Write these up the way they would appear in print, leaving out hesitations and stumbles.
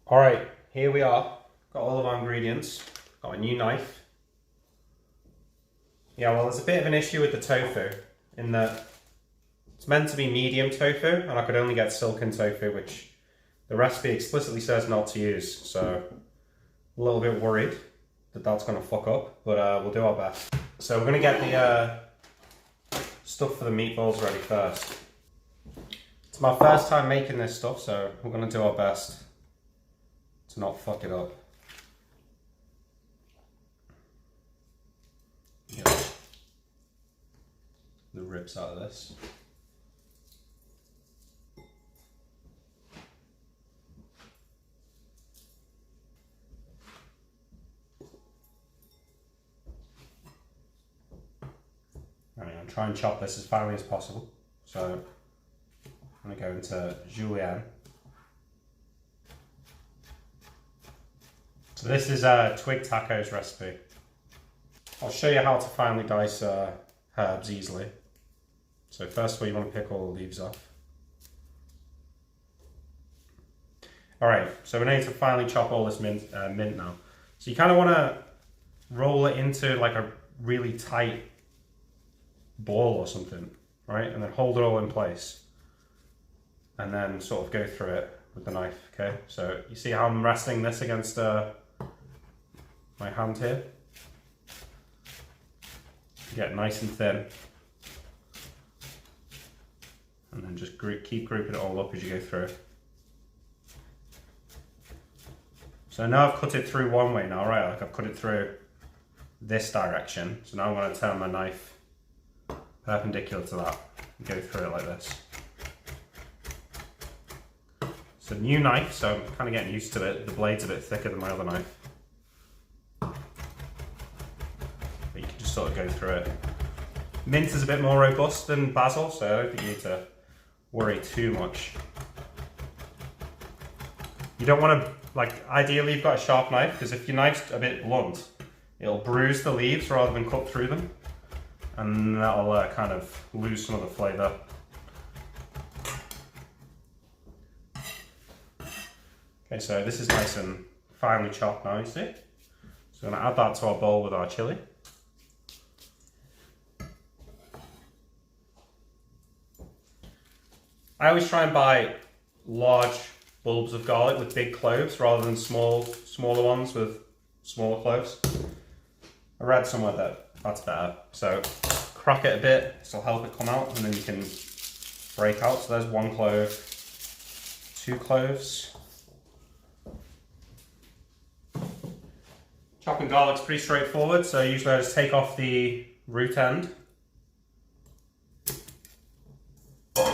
Alright, here we are. Got all of our ingredients. Got a new knife. Yeah, well, there's a bit of an issue with the tofu in that it's meant to be medium tofu and I could only get silken tofu, which the recipe explicitly says not to use. So a little bit worried that that's going to fuck up, but we'll do our best. So we're going to get the stuff for the meatballs ready first. It's my first time making this stuff, so we're going to do our best to not fuck it up. Get the ribs out of this. Right, I'm going to try and chop this as finely as possible. So I'm going to go into julienne. So this is TwigTaco's recipe. I'll show you how to finely dice herbs easily. So first of all, you want to pick all the leaves off. Alright, so we need to finely chop all this mint now. So you kind of want to roll it into like a really tight ball or something, right? And then hold it all in place. And then sort of go through it with the knife, okay? So you see how I'm resting this against my hand here? Get nice and thin. And then just keep grouping it all up as you go through. So now I've cut it through one way now, right? Like I've cut it through this direction. So now I'm going to turn my knife perpendicular to that and go through it like this. It's a new knife, so I'm kind of getting used to it. The blade's a bit thicker than my other knife. But you can just sort of go through it. Mint is a bit more robust than basil, so I don't think you need to worry too much. You don't want to, like, ideally you've got a sharp knife, because if your knife's a bit blunt, it'll bruise the leaves rather than cut through them. And that'll kind of lose some of the flavour. Okay, so this is nice and finely chopped now, you see? So I'm going to add that to our bowl with our chilli. I always try and buy large bulbs of garlic with big cloves rather than smaller ones with smaller cloves. I read somewhere that that's better. So crack it a bit, this will help it come out, and then you can break out. So there's one clove, 2 cloves. Chopping garlic's pretty straightforward, so usually I just take off the root end. Put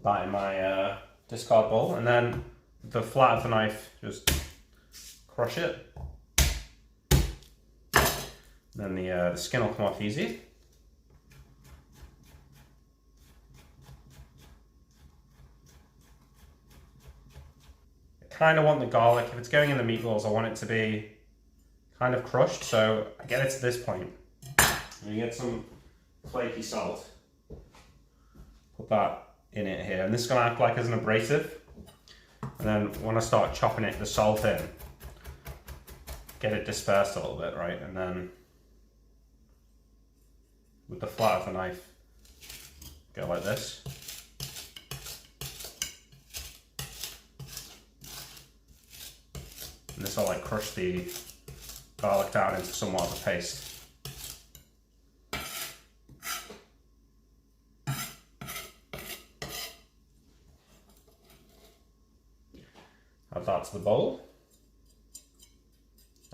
that in my discard bowl, and then with the flat of the knife, just crush it. Then the skin will come off easy. I kind of want the garlic, if it's going in the meatballs, I want it to be kind of crushed, so I get it to this point. You get some flaky salt. Put that in it here, and this is going to act like as an abrasive. And then when I start chopping it, the salt in, get it dispersed a little bit, right? And then with the flat of the knife, go like this. And this will like crush the garlic down into somewhat of a paste. Add that to the bowl.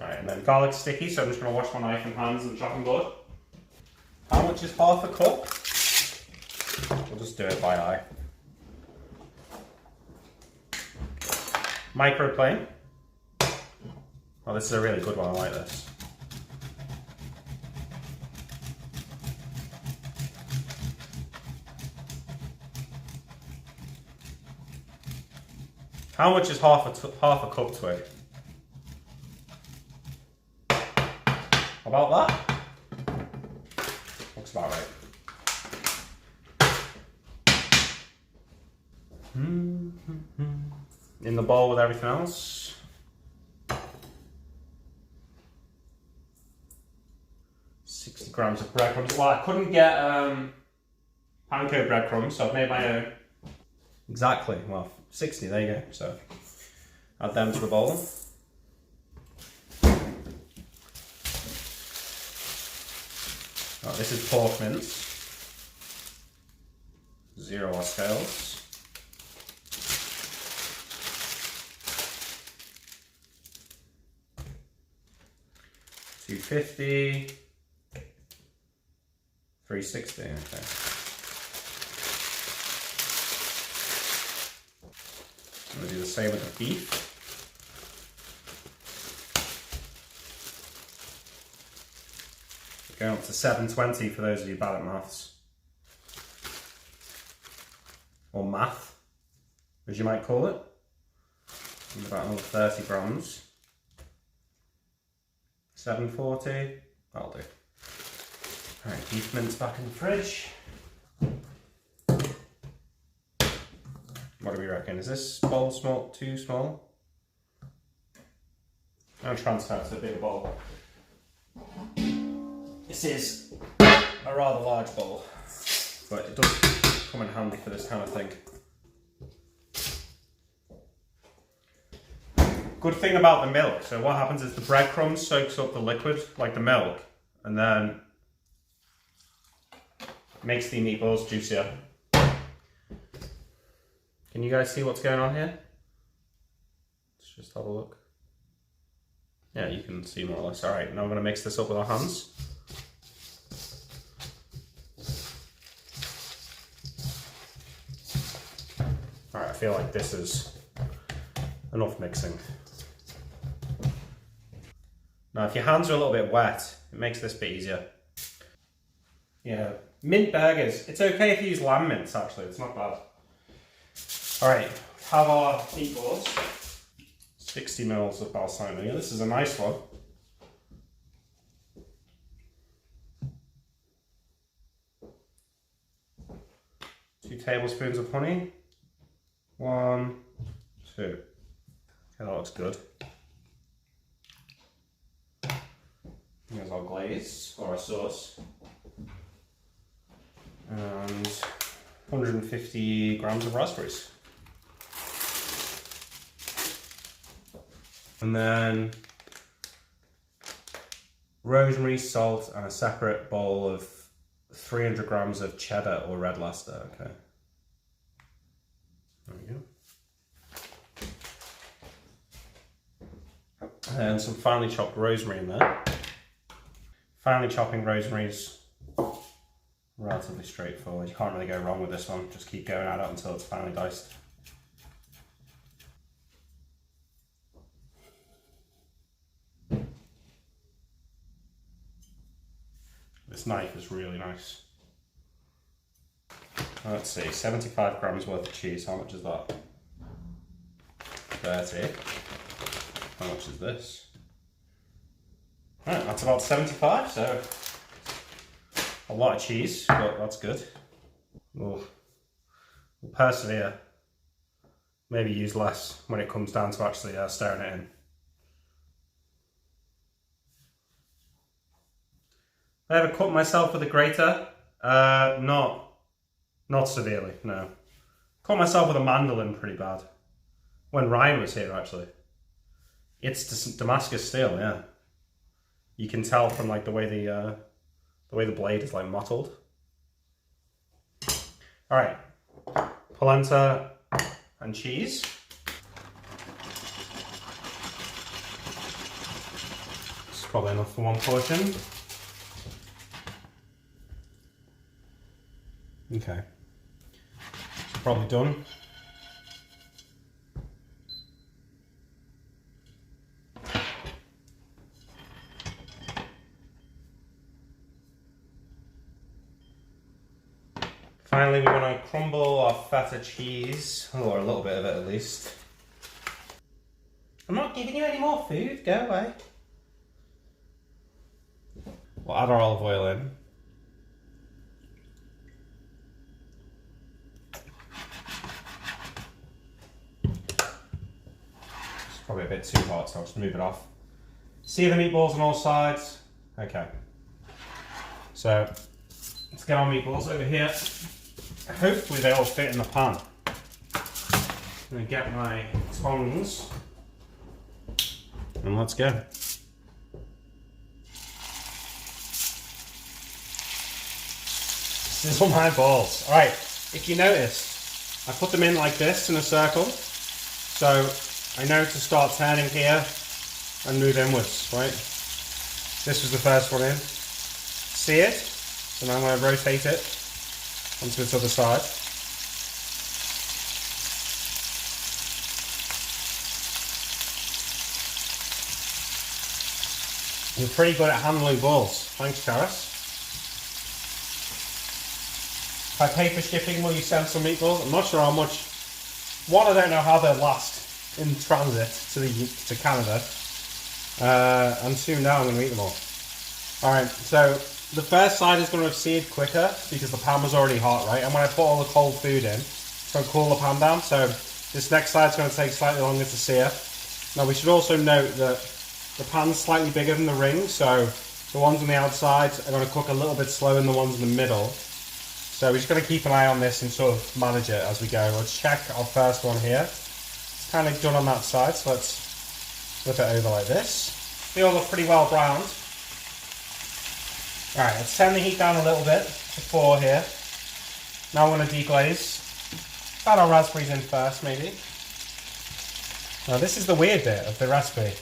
Alright, and then garlic's sticky, so I'm just going to wash my knife and hands and chopping board. How much is half a cup? We'll just do it by eye. Microplane. Oh, this is a really good one, I like this. How much is half a cup, Twig? About that? Looks about right. In the bowl with everything else. $60 grams of breadcrumbs. Well, I couldn't get panko breadcrumbs, so I've made my own. Exactly, well, 60, there you go. So add them to the bowl. Oh, this is pork mince. 0 our scales. $2.50. $3.60, okay. I'm going to do the same with the beef. Going up to $7.20 for those of you bad at maths. Or math, as you might call it. And about another 30 grams. $7.40, that'll do. Alright, beef mince back in the fridge. What do we reckon? Is this bowl small, too small? I'm going to transfer it to a bigger bowl. This is a rather large bowl, but it does come in handy for this kind of thing. Good thing about the milk, so what happens is the breadcrumbs soaks up the liquid, like the milk, and then makes the meatballs juicier. Can you guys see what's going on here? Let's just have a look. Yeah, you can see more or less. Alright, now I'm going to mix this up with our hands. Alright, I feel like this is enough mixing. Now, if your hands are a little bit wet, it makes this a bit easier. Yeah, mint burgers. It's okay if you use lamb mince, actually. It's not bad. Alright, have our meatballs. 60 mils of balsamic. Yeah, this is a nice one. Two tablespoons of honey. 1, 2. Okay, that looks good. Here's our glaze, or our sauce. And 150 grams of raspberries. And then rosemary, salt, and a separate bowl of 300 grams of cheddar or red Leicester. Okay. There we go. And some finely chopped rosemary in there. Finely chopping rosemary is relatively straightforward. You can't really go wrong with this one. Just keep going at it until it's finely diced. This knife is really nice. Let's see, 75 grams worth of cheese. How much is that? 30. How much is this? Right, that's about 75, so a lot of cheese, but that's good. We'll persevere. Maybe use less when it comes down to actually stirring it in. I ever cut myself with a grater? Not severely, no. Cut myself with a mandolin pretty bad. When Ryan was here, actually. It's Damascus steel, yeah. You can tell from like the way the blade is like mottled. All right, polenta and cheese. It's probably enough for one portion. Okay, so probably done. Finally, we want to crumble our feta cheese, or a little bit of it at least. I'm not giving you any more food, go away. We'll add our olive oil in. probably a bit too hot, so I'll just move it off. See the meatballs on all sides? Okay. So, let's get our meatballs over here. Hopefully they all fit in the pan. I'm going to get my tongs and let's go. This is all my balls. Alright, if you notice, I put them in like this in a circle. So I know to start turning here and move inwards, right? This was the first one in. See it? So now I'm going to rotate it onto its other side. You're pretty good at handling balls. Thanks, Charis. If I pay for shipping, will you send some meatballs? I'm not sure how much. One, I don't know how they'll last in transit to Canada. And two, now I'm going to eat them all. Alright, so the first side is going to have seared quicker because the pan was already hot, right? And when I put all the cold food in, it's going to cool the pan down. So this next side is going to take slightly longer to sear. Now we should also note that the pan's slightly bigger than the ring, so the ones on the outside are going to cook a little bit slower than the ones in the middle. So we're just going to keep an eye on this and sort of manage it as we go. Let's check our first one here. It's kind of done on that side, so let's flip it over like this. They all look pretty well browned. Alright, let's turn the heat down a little bit to 4 here. Now I'm going to deglaze. Add our raspberries in first, maybe. Now this is the weird bit of the recipe.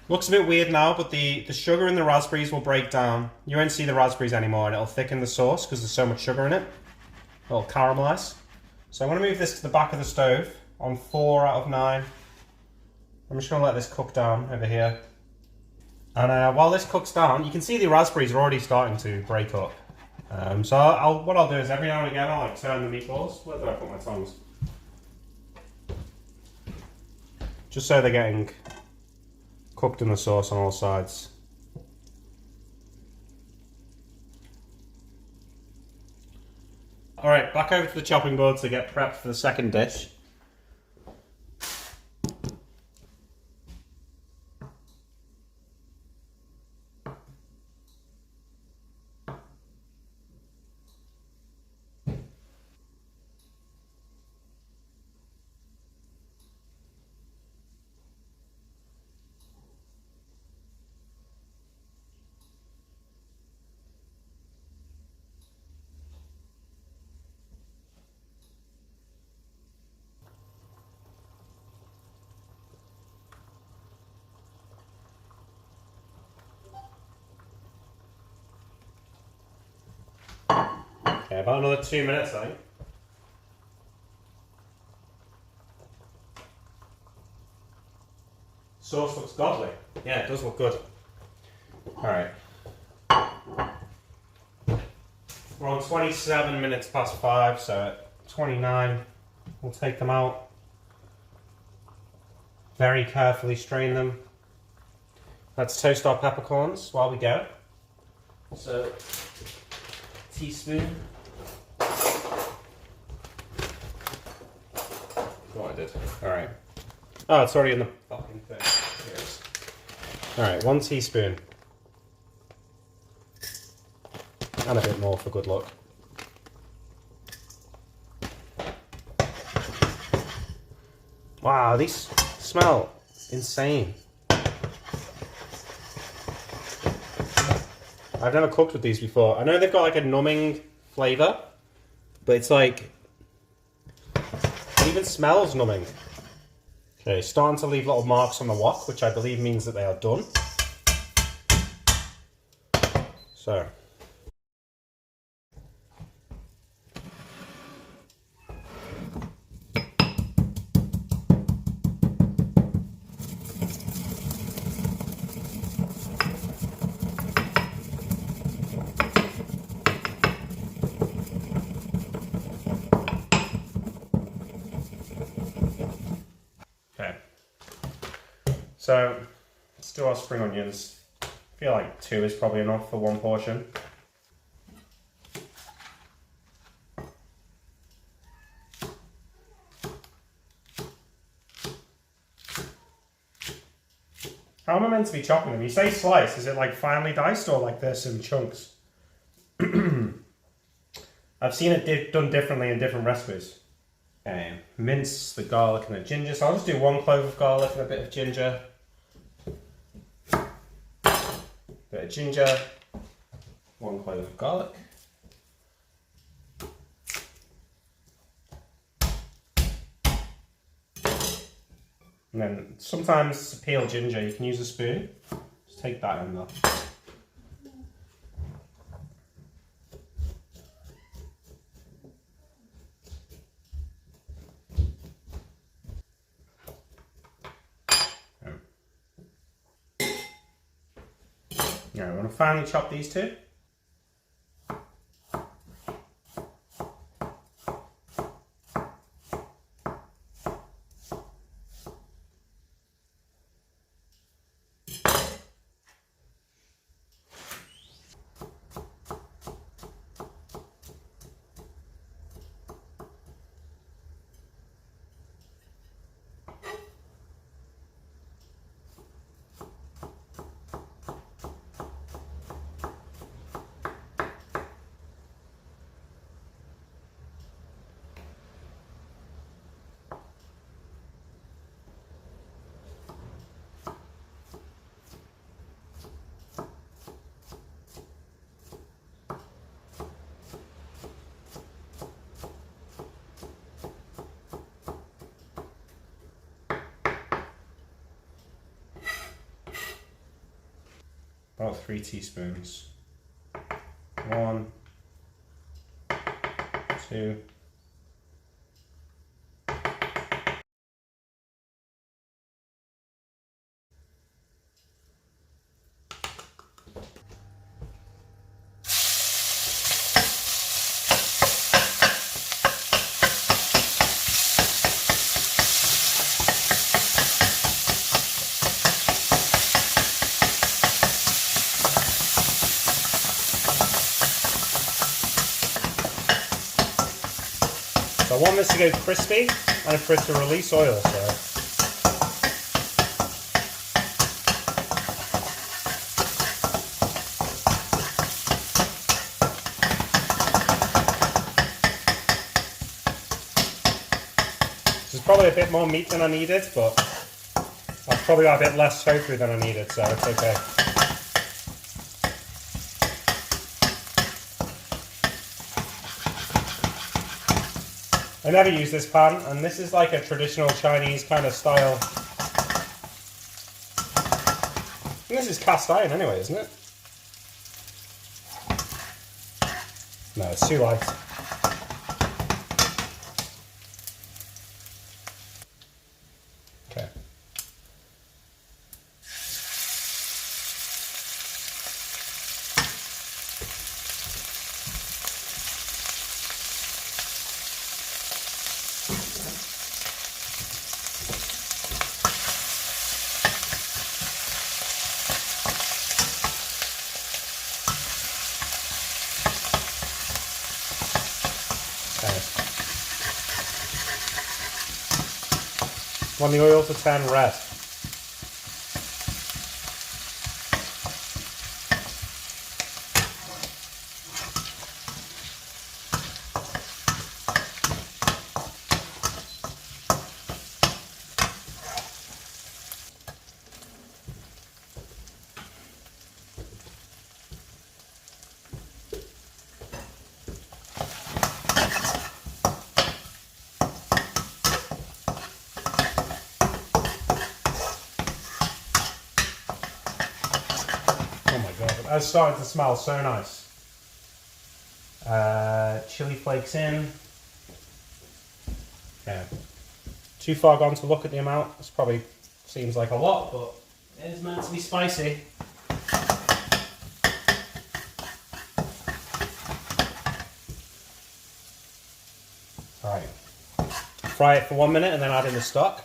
Looks a bit weird now, but the sugar in the raspberries will break down. You won't see the raspberries anymore and it'll thicken the sauce because there's so much sugar in it. It'll caramelise. So I'm going to move this to the back of the stove on 4 out of 9. I'm just going to let this cook down over here. And while this cooks down, you can see the raspberries are already starting to break up. So what I'll do is every now and again I'll like turn the meatballs. Where did I put my tongs? Just so they're getting cooked in the sauce on all sides. Alright, back over to the chopping board to get prepped for the second dish. Okay, about another 2 minutes, I think. Sauce looks godly. Yeah, it does look good. Alright. We're on 27 minutes past 5, so at 29, we'll take them out. Very carefully strain them. Let's toast our peppercorns while we go. So, teaspoon. What I did. Alright. Oh, it's already in the fucking thing. Here it is. Alright, 1 teaspoon. And a bit more for good luck. Wow, these smell insane. I've never cooked with these before. I know they've got like a numbing flavour, but it's like, it even smells numbing. Okay, starting to leave little marks on the wok, which I believe means that they are done. So. So let's do our spring onions. I feel like 2 is probably enough for 1 portion. How am I meant to be chopping them? You say slice, is it like finely diced or like this in chunks? I've seen it done differently in different recipes. Okay, mince the garlic and the ginger. So I'll just do 1 clove of garlic and a bit of ginger. Bit of ginger, 1 clove of garlic. And then sometimes to peel ginger, you can use a spoon. Just take that in though. Now I want to finely chop these 2. About 3 teaspoons. 1, 2. So I want this to go crispy and for it to release oil, so. This is probably a bit more meat than I needed, but I've probably got a bit less tofu than I needed, so it's okay. I never use this pan, and this is like a traditional Chinese kind of style. And this is cast iron anyway, isn't it? No, it's too light. Okay. Want the oil to turn red. That's starting to smell so nice. Chili flakes in. Yeah. Too far gone to look at the amount. This probably seems like a lot, but it is meant to be spicy. Alright. Fry it for 1 minute and then add in the stock.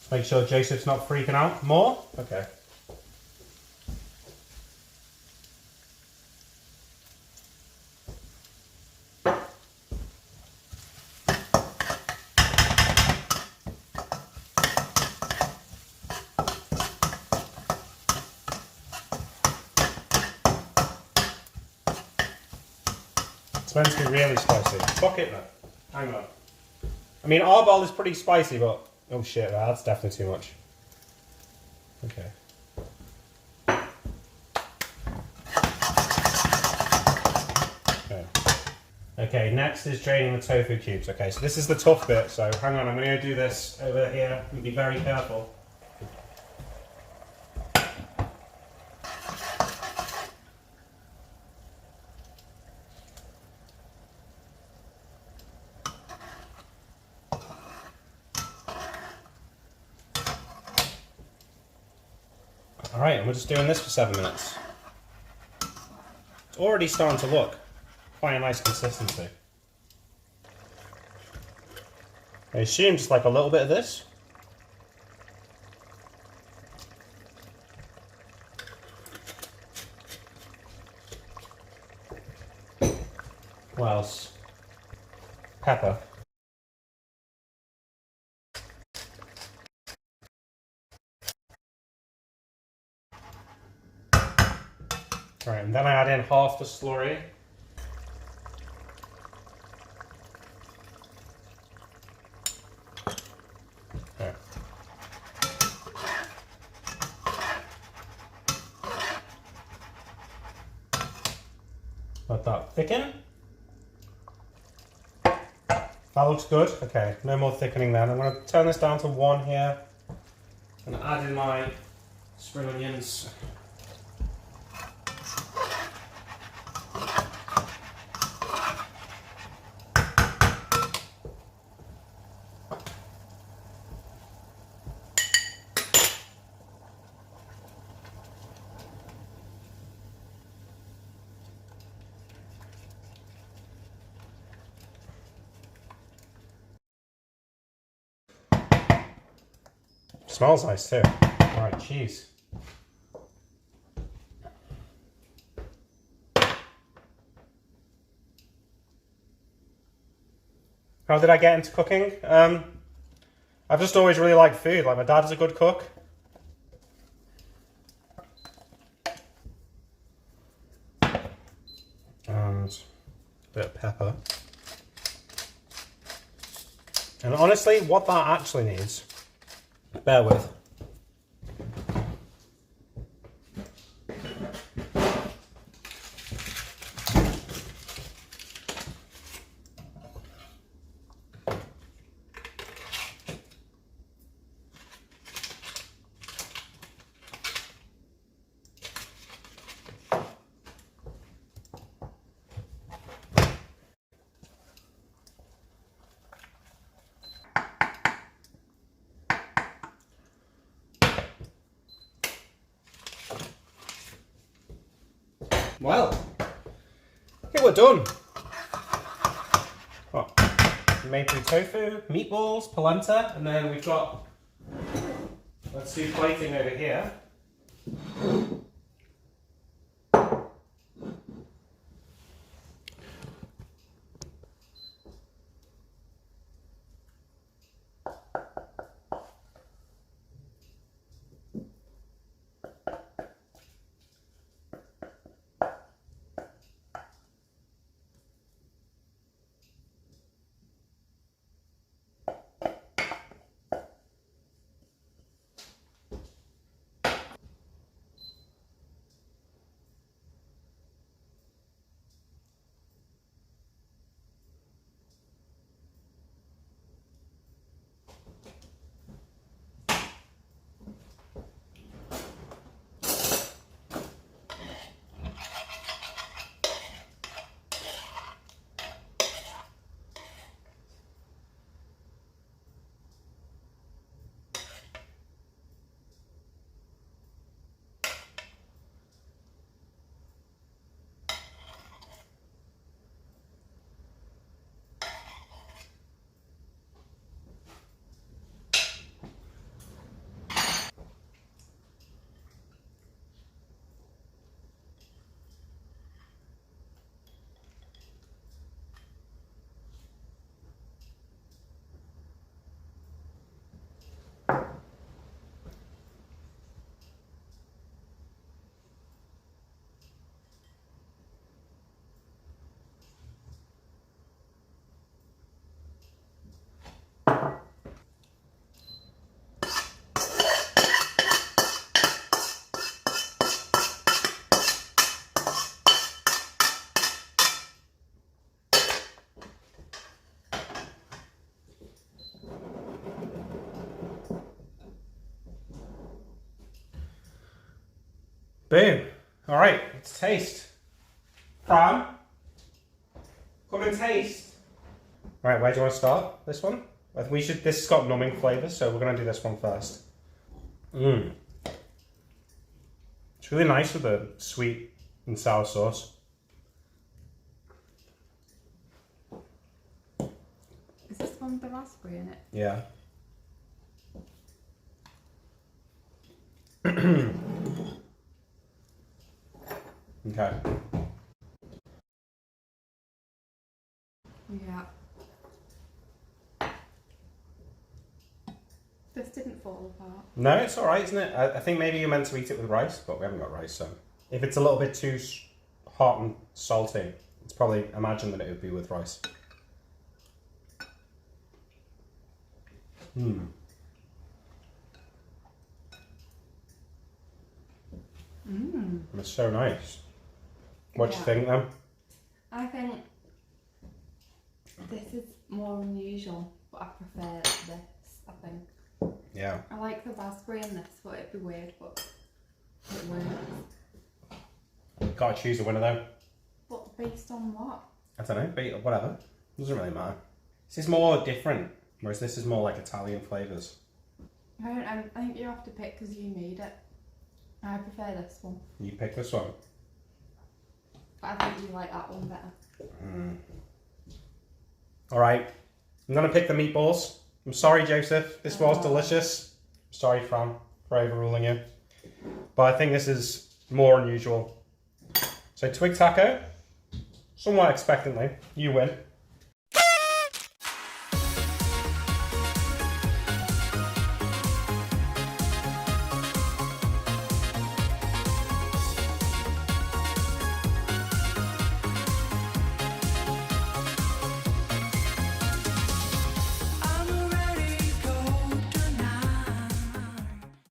Just make sure Joseph's not freaking out. More? Okay. It's meant to be really spicy. Fuck it, man. Hang on. I mean, our bowl is pretty spicy, but... Oh shit, that's definitely too much. Okay. Okay, next is draining the tofu cubes. Okay, so this is the tough bit, so hang on, I'm going to do this over here and be very careful. Alright, and we're just doing this for 7 minutes. It's already starting to look quite a nice consistency. I assume just like a little bit of this. What else? Pepper. Right, and then I add in half the slurry. Okay. Let that thicken. That looks good. Okay, no more thickening then. I'm going to turn this down to 1 here and add in my spring onions. Smells nice too. Alright, cheese. How did I get into cooking? I've just always really liked food. Like, my dad's a good cook. And a bit of pepper. And honestly, what that actually needs, bear with. Well, okay, we're done. What? Mapo tofu, meatballs, polenta, and then we've got, let's do plating over here. Boom. All right, let's taste. Fran, come and taste. All right, where do you want to start? This one? This has got numbing flavours, so we're going to do this one first. Mmm. It's really nice with the sweet and sour sauce. Is this one with the raspberry in it? Yeah. Okay. Yeah. This didn't fall apart. No, it's alright, isn't it? I think maybe you're meant to eat it with rice, but we haven't got rice, so. If it's a little bit too hot and salty, it's probably, imagine that it would be with rice. Mmm. Mmm. It's so nice. What do you Yeah. think then? I think this is more unusual, but I prefer this, I think. Yeah. I like the raspberry in this, but it'd be weird, but it works. Gotta choose a winner though. But based on what? I don't know, but whatever. Doesn't really matter. This is more different, whereas this is more like Italian flavours. I think you have to pick because you made it. I prefer this one. You pick this one. But I think you like that one better. Alright, I'm gonna pick the meatballs. I'm sorry, Joseph. This was delicious. Sorry, Fran, for overruling you. But I think this is more unusual. So TwigTaco, somewhat expectantly, you win.